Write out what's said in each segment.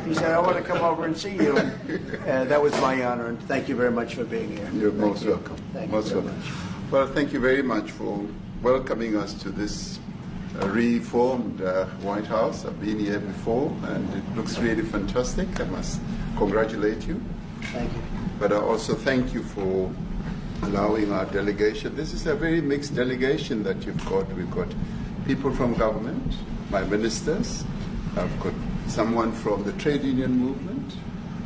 He said, I want to come over and see you. And that was my honor, and thank you very much for being here. You're most welcome. Thank you very much. Well, thank you very much for welcoming us to this reformed White House. I've been here before, and it looks really fantastic. I must congratulate you. Thank you. But I also thank you for allowing our delegation. This is a very mixed delegation that you've got. We've got people from government, my ministers. I've got someone from the trade union movement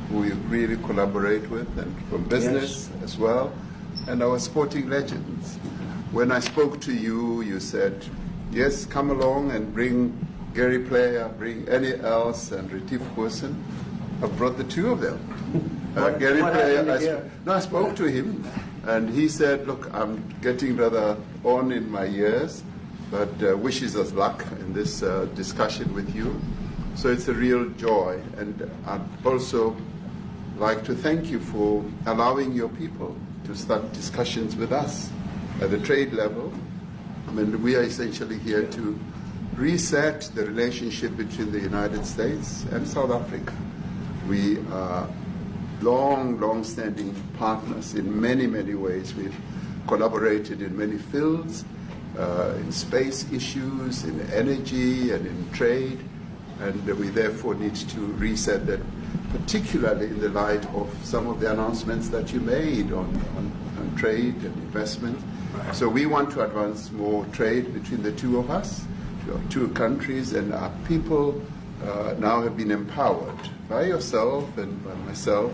who we really collaborate with, and from business as well, and our sporting legends. When I spoke to you, you said, yes, come along and bring Gary Player, bring Eddie Els and Retief Goosen. I've brought the two of them. Gary Player, I spoke to him, and he said, look, I'm getting rather on in my years, but wishes us luck in this discussion with you. So it's a real joy, and I'd also like to thank you for allowing your people to start discussions with us at the trade level. I mean, we are essentially here to reset the relationship between the United States and South Africa. We are long-standing partners in many, many ways. We've collaborated in many fields, in space issues, in energy, and in trade, and we therefore need to reset that, particularly in the light of some of the announcements that you made on trade and investment. So we want to advance more trade between the two of us, two countries, and our people now have been empowered by yourself and by myself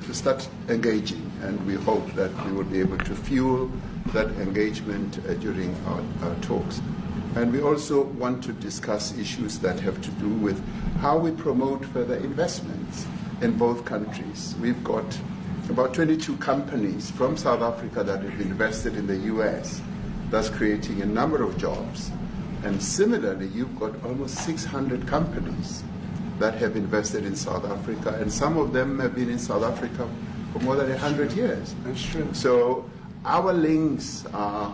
to start engaging, and we hope that we will be able to fuel that engagement during our talks. And we also want to discuss issues that have to do with how we promote further investments in both countries. We've got about 22 companies from South Africa that have invested in the US, thus creating a number of jobs. And similarly, you've got almost 600 companies that have invested in South Africa, and some of them have been in South Africa for more than 100 years. That's true. So our links are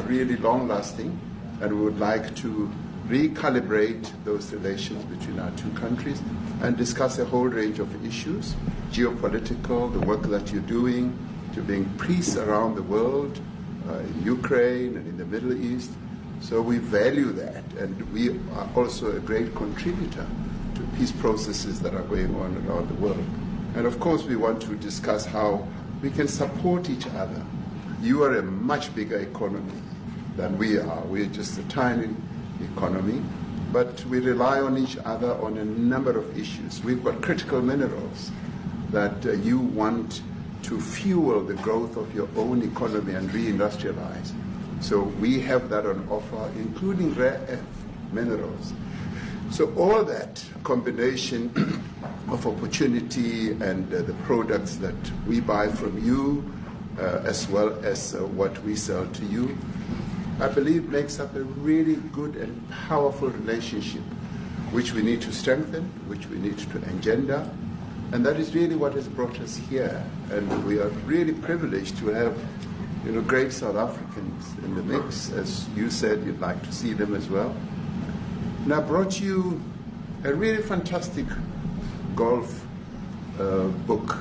really long-lasting, and we would like to recalibrate those relations between our two countries and discuss a whole range of issues, geopolitical, the work that you're doing to bring peace around the world, in Ukraine and in the Middle East. So we value that, and we are also a great contributor to peace processes that are going on around the world. And of course, we want to discuss how we can support each other. You are a much bigger economy than we are. We're just a tiny economy, but we rely on each other on a number of issues. We've got critical minerals that you want to fuel the growth of your own economy and reindustrialize. So we have that on offer, including rare earth minerals. So all that combination of opportunity and the products that we buy from you, as well as what we sell to you, I believe makes up a really good and powerful relationship, which we need to strengthen, which we need to engender. And that is really what has brought us here. And we are really privileged to have great South Africans in the mix. As you said, you'd like to see them as well. And I brought you a really fantastic golf book.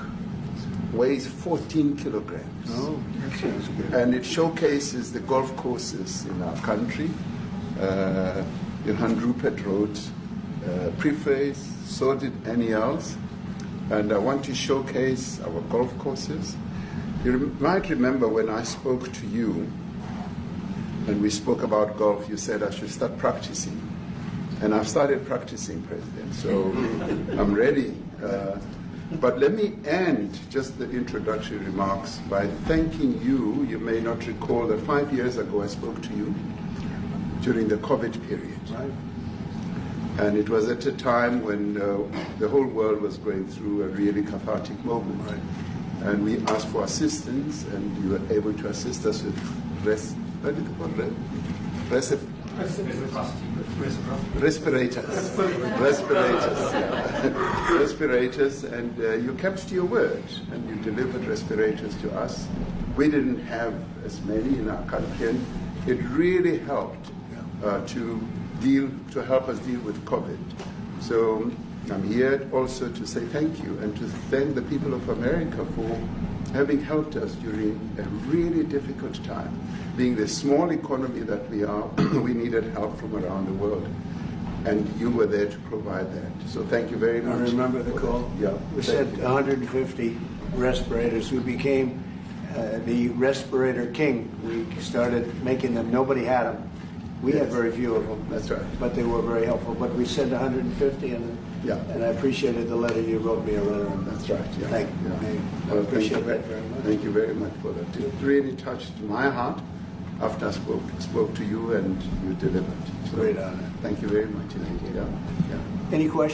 Weighs 14 kilograms. Oh, that sounds good. And it showcases the golf courses in our country. Johan Rupert wrote preface, so did Annie Els. And I want to showcase our golf courses. You might remember when I spoke to you and we spoke about golf, you said I should start practicing. And I've started practicing, President, so I'm ready. But let me end just the introductory remarks by thanking you. You may not recall that 5 years ago I spoke to you during the COVID period. Right. And it was at a time when the whole world was going through a really cathartic moment. Right. And we asked for assistance, and you were able to assist us with respirators, and you kept to your word, and you delivered respirators to us. We didn't have as many in our country, and it really helped to help us deal with COVID. So I'm here also to say thank you and to thank the people of America for having helped us during a really difficult time. Being the small economy that we are, we needed help from around the world. And you were there to provide that. So thank you very much. I remember the call. Yeah, We sent 150 respirators. We became the respirator king. We started making them. Nobody had them. We had very few of them. That's right. But they were very helpful. But we sent 150, and I appreciated the letter you wrote me a letter. That's right. Yeah. Thank you. Yeah. I appreciate that very much. Thank you very much for that. It really touched my heart after I spoke to you and you delivered. So, great honor. Thank you very much. Thank you. Yeah. Any questions?